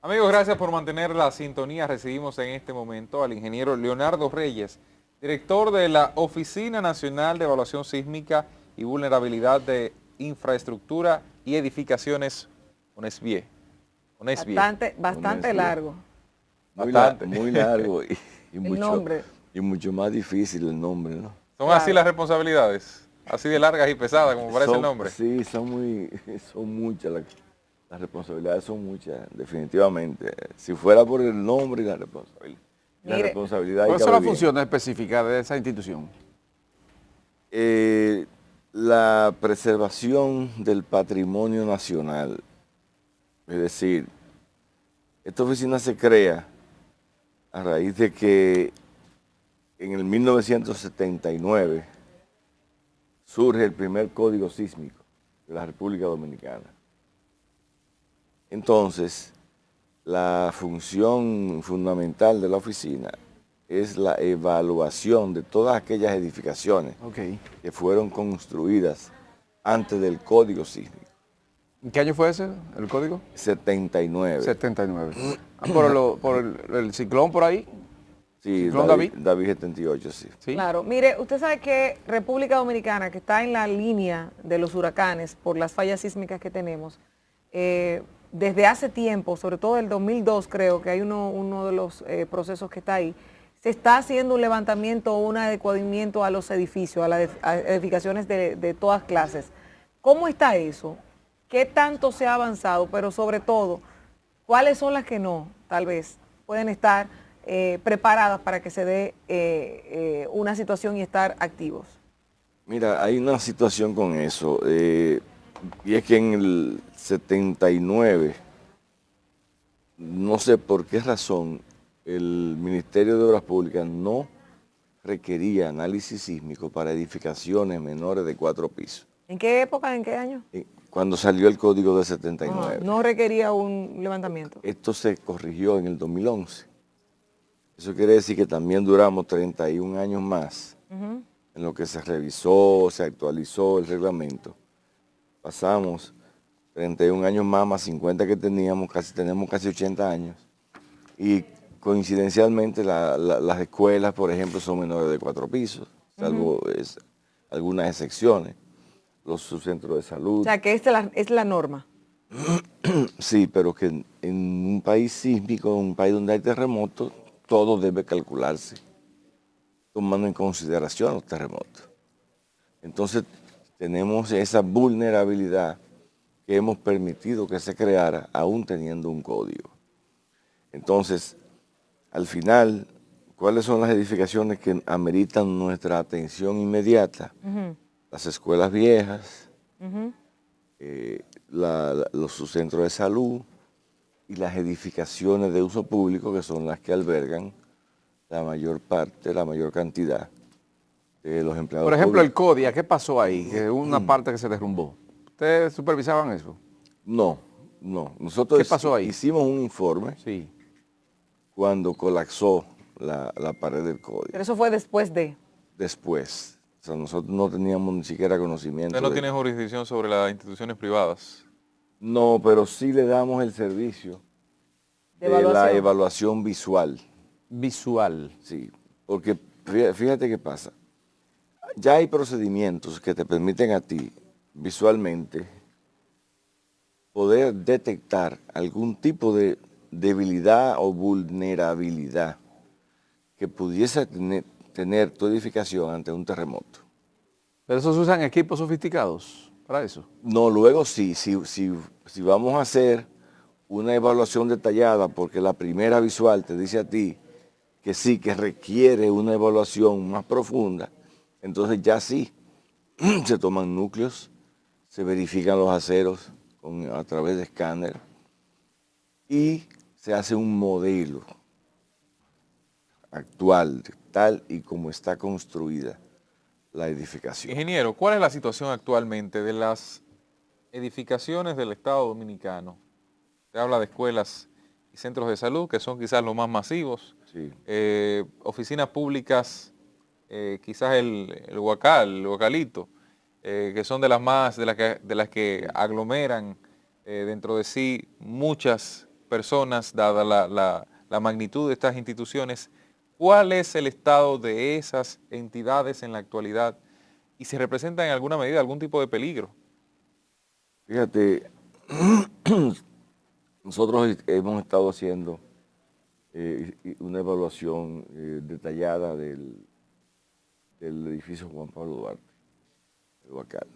Amigos, gracias por mantener la sintonía. Recibimos en este momento al ingeniero Leonardo Reyes, director de la Oficina Nacional de Evaluación Sísmica y Vulnerabilidad de Infraestructura y Edificaciones, ONESVIE. ONESVIE. Bastante Honestly, largo Bastante. muy largo el nombre. y mucho más difícil el nombre, ¿no? Son así Claro. las responsabilidades, así de largas y pesadas como parece el nombre. Sí, son muchas, las responsabilidades son muchas, definitivamente. Si fuera por el nombre y la Mire, responsabilidad y ¿Cuáles son cabe las bien. funciones específicas de esa institución? La preservación del patrimonio nacional, es decir, esta oficina se crea a raíz de que en el 1979 surge el primer código sísmico de la República Dominicana. Entonces, la función fundamental de la oficina es la evaluación de todas aquellas edificaciones Ok. que fueron construidas antes del código sísmico. ¿En qué año fue ese, el código? 79. 79. ¿Por el ciclón por ahí? Sí, ¿Ciclón David? David 78, sí. Sí. Claro, mire, usted sabe que República Dominicana, que está en la línea de los huracanes por las fallas sísmicas que tenemos, desde hace tiempo, sobre todo el 2002 creo que hay uno de los procesos que está ahí, se está haciendo un levantamiento, un adecuamiento a los edificios, a las edificaciones de todas clases. ¿Cómo está eso? ¿Qué tanto se ha avanzado? Pero sobre todo, ¿cuáles son las que no, tal vez, pueden estar preparadas para que se dé una situación y estar activos? Mira, hay una situación con eso, y es que en el 79, no sé por qué razón, el Ministerio de Obras Públicas no requería análisis sísmico para edificaciones menores de 4 pisos. ¿En qué época, en qué año? Cuando salió el código de Ah, 79. no requería un levantamiento. Esto se corrigió en el 2011. Eso quiere decir que también duramos 31 años más en lo que se revisó, se actualizó el reglamento. Pasamos 31 años más 50 que teníamos, tenemos casi 80 años. Y coincidencialmente las escuelas, por ejemplo, son menores de 4 pisos, salvo algunas excepciones. Los subcentros de salud. O sea, que esta es la norma. Sí, pero que en un país sísmico, un país donde hay terremotos, todo debe calcularse, tomando en consideración los terremotos. Entonces, tenemos esa vulnerabilidad que hemos permitido que se creara, aún teniendo un código. Entonces, al final, ¿cuáles son las edificaciones que ameritan nuestra atención inmediata? Las escuelas viejas, los subcentros de salud y las edificaciones de uso público, que son las que albergan la mayor parte, la mayor cantidad de los empleados Por ejemplo, públicos. el CODIA, ¿qué pasó ahí? Que hubo una parte que se derrumbó. ¿Ustedes supervisaban eso? No. Nosotros ¿Qué pasó ahí? hicimos un informe Sí. cuando colapsó la pared del código. Pero eso fue después de. Después. O sea, nosotros no teníamos ni siquiera conocimiento. Usted no de tiene jurisdicción sobre las instituciones privadas. No, pero sí le damos el servicio De de la evaluación. evaluación visual. Visual. Sí, porque fíjate qué pasa. Ya hay procedimientos que te permiten a ti visualmente poder detectar algún tipo de debilidad o vulnerabilidad que pudiese tener tu edificación ante un terremoto. ¿Pero esos usan equipos sofisticados para eso? No, luego sí, si vamos a hacer una evaluación detallada, porque la primera visual te dice a ti que sí, que requiere una evaluación más profunda, entonces ya sí, se toman núcleos, se verifican los aceros a través de escáner y se hace un modelo actual, tal y como está construida la edificación. Ingeniero, ¿cuál es la situación actualmente de las edificaciones del Estado Dominicano? Usted habla de escuelas y centros de salud, que son quizás los más masivos. Sí. Oficinas públicas, quizás el Huacal, el Huacalito, que son de las más, de las que aglomeran dentro de sí muchas personas, dada la magnitud de estas instituciones, ¿cuál es el estado de esas entidades en la actualidad y se representa en alguna medida algún tipo de peligro? Fíjate, nosotros hemos estado haciendo una evaluación detallada del edificio Juan Pablo Duarte, el Huacal.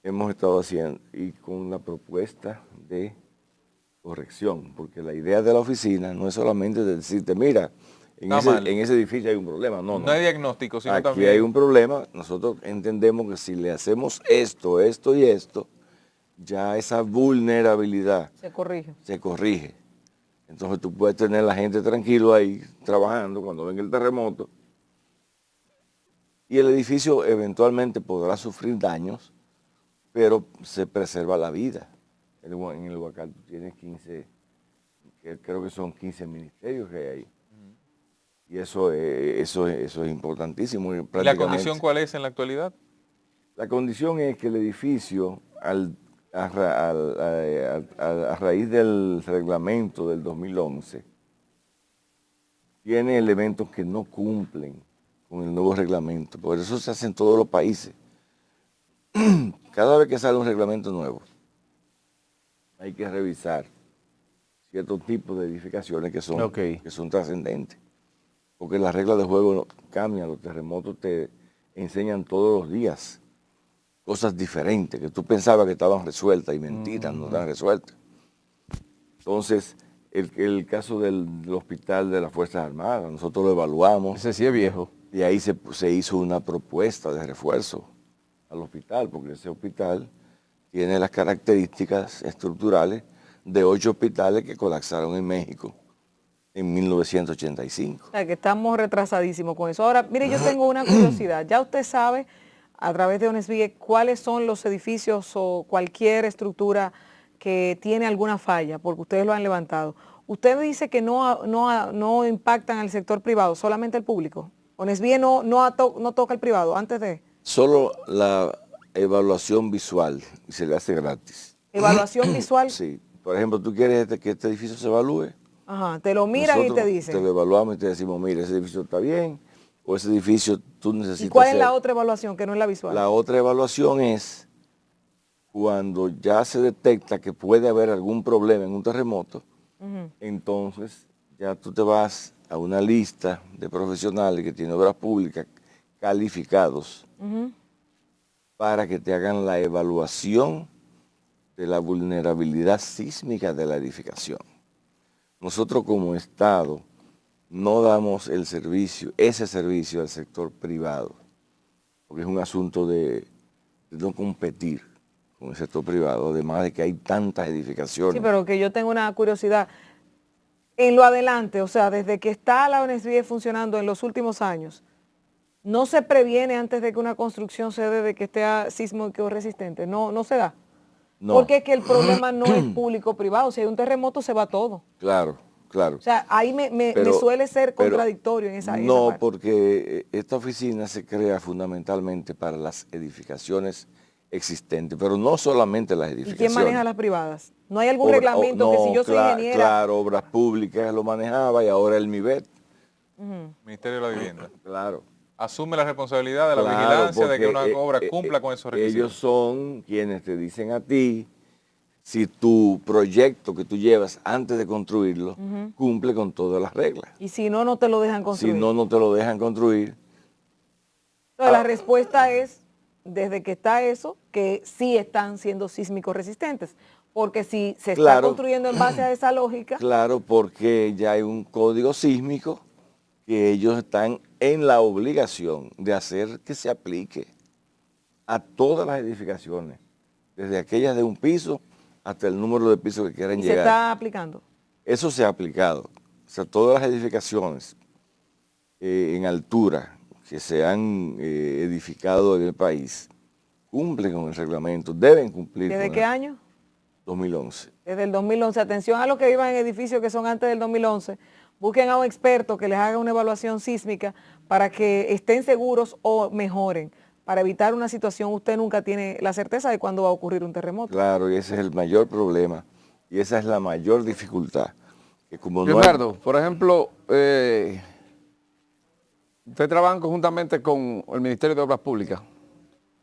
Hemos estado haciendo y con la propuesta de corrección, porque la idea de la oficina no es solamente decirte, mira, en ese edificio hay un problema. No, No hay diagnóstico, sino aquí también hay un problema. Nosotros entendemos que si le hacemos esto, esto y esto, ya esa vulnerabilidad Se corrige. se corrige. Entonces tú puedes tener a la gente tranquilo ahí trabajando cuando venga el terremoto y el edificio eventualmente podrá sufrir daños, pero se preserva la vida. En el Huacal tú tienes 15, creo que son 15 ministerios que hay ahí. Y eso es importantísimo. ¿Y la condición cuál es en la actualidad? La condición es que el edificio, a raíz del reglamento del 2011, tiene elementos que no cumplen con el nuevo reglamento. Por eso se hace en todos los países. Cada vez que sale un reglamento nuevo, hay que revisar ciertos tipos de edificaciones que son trascendentes. Porque las reglas de juego cambian, los terremotos te enseñan todos los días cosas diferentes que tú pensabas que estaban resueltas y mentiras, no están resueltas. Entonces, el caso del hospital de las Fuerzas Armadas, nosotros lo evaluamos. Ese sí es viejo. Y ahí se hizo una propuesta de refuerzo al hospital, porque ese hospital tiene las características estructurales de 8 hospitales que colapsaron en México en 1985. O sea, que estamos retrasadísimos con eso. Ahora, mire, yo tengo una curiosidad. Ya usted sabe, a través de ONESVIE, cuáles son los edificios o cualquier estructura que tiene alguna falla, porque ustedes lo han levantado. Usted me dice que no impactan al sector privado, solamente al público. ONESVIE no toca al privado antes de... Solo la evaluación visual, y se le hace gratis. ¿Evaluación visual? Sí. Por ejemplo, tú quieres que este edificio se evalúe. Ajá, te lo miran y te dicen. Te lo evaluamos y te decimos, mira, ese edificio está bien, o ese edificio tú necesitas. ¿Y cuál es la otra evaluación que no es la visual? La otra evaluación es cuando ya se detecta que puede haber algún problema en un terremoto, entonces ya tú te vas a una lista de profesionales que tienen obras públicas calificados para que te hagan la evaluación de la vulnerabilidad sísmica de la edificación. Nosotros como Estado no damos ese servicio al sector privado, porque es un asunto de no competir con el sector privado, además de que hay tantas edificaciones. Sí, pero que yo tengo una curiosidad. En lo adelante, o sea, desde que está la ONESVIE funcionando en los últimos años, ¿no se previene antes de que una construcción se dé de que esté sísmico resistente? No se da. No. Porque es que el problema no es público-privado. Si hay un terremoto, se va todo. Claro, claro. O sea, ahí me suele ser contradictorio en esa No, parte. porque esta oficina se crea fundamentalmente para las edificaciones existentes, pero no solamente las edificaciones. ¿Y quién maneja las privadas? ¿No hay algún reglamento que si yo soy ingeniera? Claro, Obras Públicas lo manejaba y ahora el MIBET. Ministerio de la Vivienda. Claro. Asume la responsabilidad de la vigilancia de que una obra cumpla con esos requisitos. Ellos son quienes te dicen a ti si tu proyecto que tú llevas antes de construirlo cumple con todas las reglas. Y si no, no te lo dejan construir. Si no, no te lo dejan construir. Entonces, la respuesta es, desde que está eso, que sí están siendo sísmicos resistentes. Porque si se está construyendo en base a esa lógica... Claro, porque ya hay un código sísmico que ellos están en la obligación de hacer que se aplique a todas las edificaciones, desde aquellas de un piso hasta el número de pisos que quieran llegar. ¿Se está aplicando? Eso se ha aplicado. O sea, todas las edificaciones en altura que se han edificado en el país cumplen con el reglamento, deben cumplir. ¿Desde qué año? 2011. Desde el 2011. Atención a los que vivan en edificios que son antes del 2011. Busquen a un experto que les haga una evaluación sísmica para que estén seguros o mejoren. Para evitar una situación, usted nunca tiene la certeza de cuándo va a ocurrir un terremoto. Claro, y ese es el mayor problema Y esa es la mayor dificultad. Que como no hay- Leonardo, por ejemplo, ¿usted trabaja conjuntamente con el Ministerio de Obras Públicas?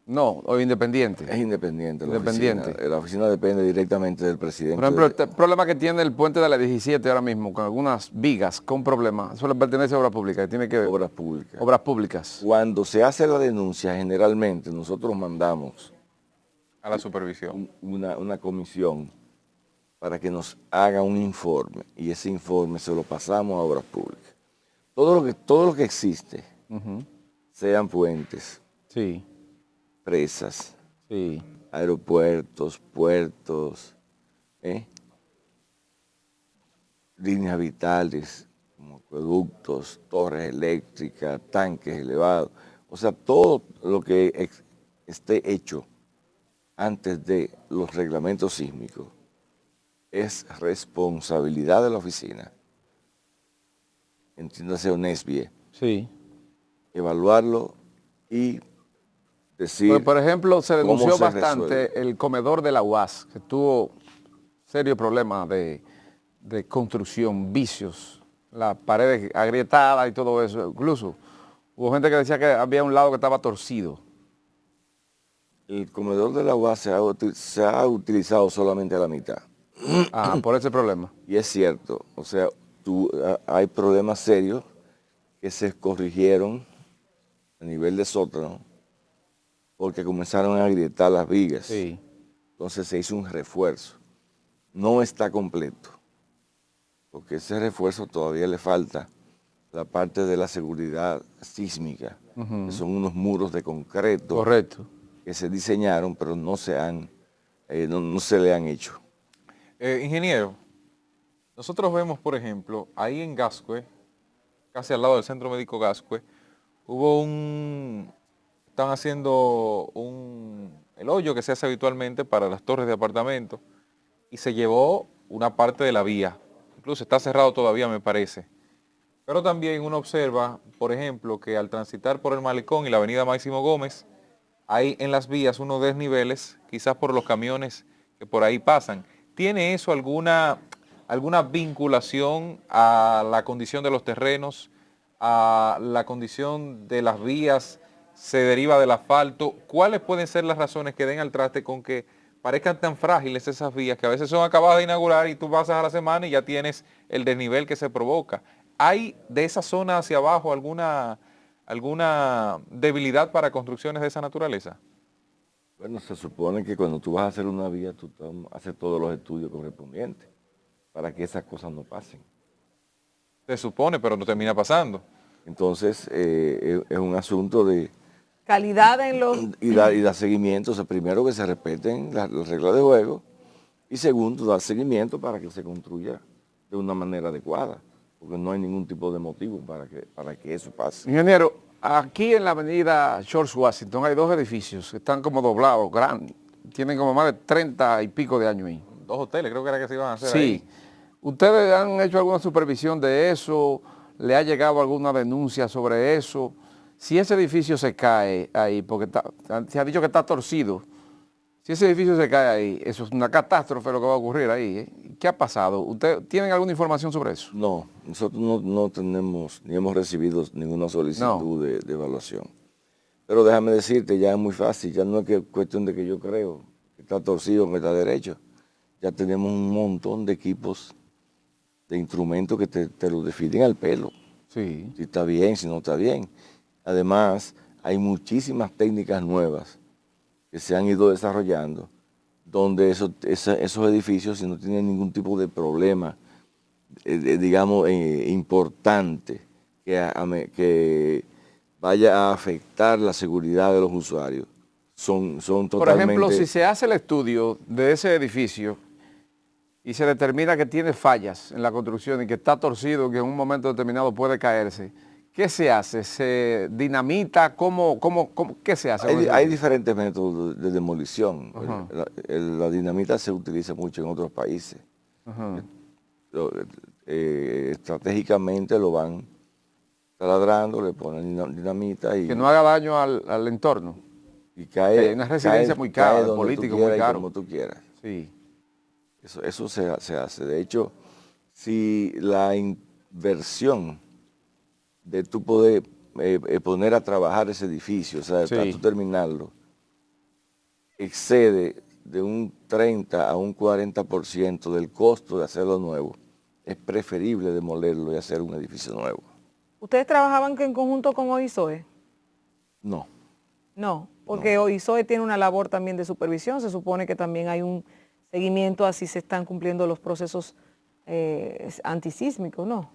No, o independiente. es independiente. Independiente. La oficina depende directamente del presidente. Por ejemplo, el problema que tiene el puente de la 17 ahora mismo, con algunas vigas, con problemas, eso le pertenece a Obras Públicas, tiene que Obras Públicas. Obras Públicas. Cuando se hace la denuncia, generalmente nosotros mandamos A la supervisión. una comisión para que nos haga un informe y ese informe se lo pasamos a Obras Públicas. Todo lo que existe, sean puentes, Sí, presas, sí. aeropuertos, puertos, líneas vitales, como acueductos, torres eléctricas, tanques elevados, o sea, todo lo que esté hecho antes de los reglamentos sísmicos es responsabilidad de la oficina, entiéndase ONESBIE, Sí. evaluarlo y decir Pues, por ejemplo, se cómo denunció se bastante resuelve. el comedor de la UAS, que tuvo serios problemas de construcción, vicios, las paredes agrietadas y todo eso. Incluso hubo gente que decía que había un lado que estaba torcido. El comedor de la UAS se ha utilizado solamente a la mitad. Ah, por ese problema. Y es cierto, o sea, hay problemas serios que se corrigieron a nivel de sótano porque comenzaron a agrietar las vigas. Sí. Entonces se hizo un refuerzo. No está completo, porque ese refuerzo todavía le falta la parte de la seguridad sísmica, que son unos muros de concreto Correcto. que se diseñaron, pero no se le han hecho. Ingeniero, nosotros vemos, por ejemplo, ahí en Gascue, casi al lado del Centro Médico Gascue, están haciendo el hoyo que se hace habitualmente para las torres de apartamentos y se llevó una parte de la vía. Incluso está cerrado todavía, me parece. Pero también uno observa, por ejemplo, que al transitar por el Malecón y la avenida Máximo Gómez, hay en las vías unos desniveles, quizás por los camiones que por ahí pasan. ¿Tiene eso alguna vinculación a la condición de los terrenos, a la condición de las vías? ¿Se deriva del asfalto? ¿Cuáles pueden ser las razones que den al traste con que parezcan tan frágiles esas vías que a veces son acabadas de inaugurar y tú pasas a la semana y ya tienes el desnivel que se provoca? ¿Hay de esa zona hacia abajo alguna debilidad para construcciones de esa naturaleza? Bueno, se supone que cuando tú vas a hacer una vía, tú haces todos los estudios correspondientes para que esas cosas no pasen. Se supone, pero no termina pasando. Entonces, es un asunto de Calidad en los... y dar seguimiento. O sea, primero que se respeten las reglas de juego y segundo, dar seguimiento para que se construya de una manera adecuada, porque no hay ningún tipo de motivo para que eso pase. Ingeniero, aquí en la avenida George Washington hay dos edificios que están como doblados, grandes, tienen como más de 30 y pico de años ahí. 2 hoteles creo que era que se iban a hacer Sí. ahí. ¿Ustedes han hecho alguna supervisión de eso? ¿Le ha llegado alguna denuncia sobre eso? Si ese edificio se cae ahí, porque se ha dicho que está torcido, si ese edificio se cae ahí, eso es una catástrofe lo que va a ocurrir ahí, ¿eh? ¿Qué ha pasado? ¿Ustedes tienen alguna información sobre eso? No, nosotros no tenemos ni hemos recibido ninguna solicitud de evaluación. Pero déjame decirte, ya es muy fácil, ya no es cuestión de que yo creo que está torcido o que está derecho. Ya tenemos un montón de equipos, de instrumentos que te lo definen al pelo. Sí. Si está bien, si no está bien. Además, hay muchísimas técnicas nuevas que se han ido desarrollando, donde esos edificios, si no tienen ningún tipo de problema, digamos, importante, que vaya a afectar la seguridad de los usuarios, son totalmente... Por ejemplo, si se hace el estudio de ese edificio y se determina que tiene fallas en la construcción y que está torcido, que en un momento determinado puede caerse, ¿qué se hace? ¿Se dinamita? ¿Qué se hace? Hay diferentes métodos de demolición. La dinamita se utiliza mucho en otros países. Estratégicamente lo van taladrando, le ponen dinamita y... Que no haga daño al entorno. Y cae, una residencia muy cara, cae donde político tú quieras muy caro. y como tú quieras. Sí. Eso se hace. De hecho, si la inversión de tú poder poner a trabajar ese edificio, o sea, Sí. para tú terminarlo, excede de un 30 a un 40% del costo de hacerlo nuevo, es preferible demolerlo y hacer un edificio nuevo. ¿Ustedes trabajaban en conjunto con OISOE? No. No, porque OISOE tiene una labor también de supervisión, se supone que también hay un seguimiento a si se están cumpliendo los procesos antisísmicos, ¿no?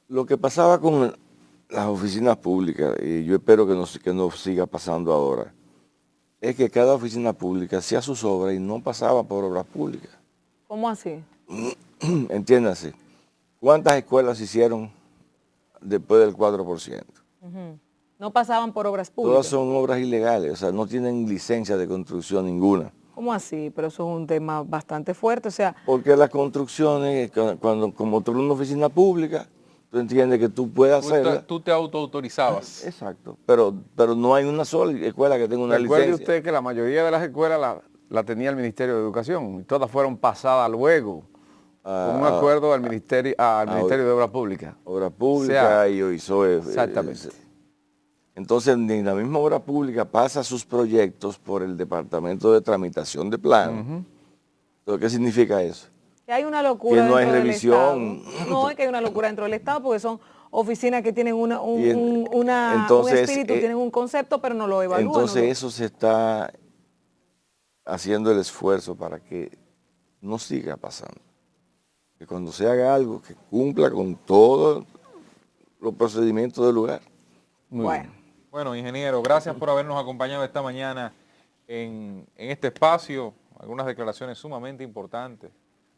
Lo que pasaba con las oficinas públicas, y yo espero que no siga pasando ahora, es que cada oficina pública hacía sus obras y no pasaba por obras públicas. ¿Cómo así? Entiéndase, ¿cuántas escuelas se hicieron después del 4%? No pasaban por obras Todas públicas. son obras ilegales, o sea, no tienen licencia de construcción ninguna. ¿Cómo así? Pero eso es un tema bastante fuerte, o sea, Porque las construcciones, como tú eres una oficina pública, tú entiendes que tú puedes hacerla. Tú te autoautorizabas. Exacto, pero no hay una sola escuela que tenga una Recuerde licencia. usted que la mayoría de las escuelas la tenía el Ministerio de Educación y todas fueron pasadas luego con un acuerdo al Ministerio de Obras Públicas. Obra pública O sea, y OISOE. exactamente. Entonces, ni la misma obra pública pasa sus proyectos por el Departamento de Tramitación de Planos. Entonces, ¿qué significa eso? que hay una locura Que no hay dentro del revisión. Estado. No, es que hay una locura dentro del Estado porque son oficinas que tienen un entonces, espíritu, tienen un concepto, pero no lo evalúan. Entonces, eso se está haciendo el esfuerzo para que no siga pasando. Que cuando se haga algo, que cumpla con todos los procedimientos del lugar. Bueno, Bueno, ingeniero, gracias por habernos acompañado esta mañana en este espacio. Algunas declaraciones sumamente importantes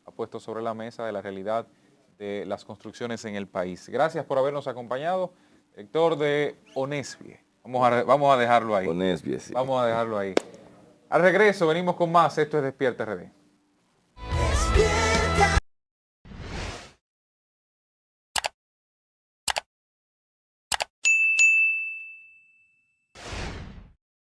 ha puesto sobre la mesa de la realidad de las construcciones en el país. Gracias por habernos acompañado. Director de Onesbie. Vamos a dejarlo ahí. Onesbie, sí. Vamos a dejarlo ahí. Al regreso venimos con más. Esto es Despierta RD.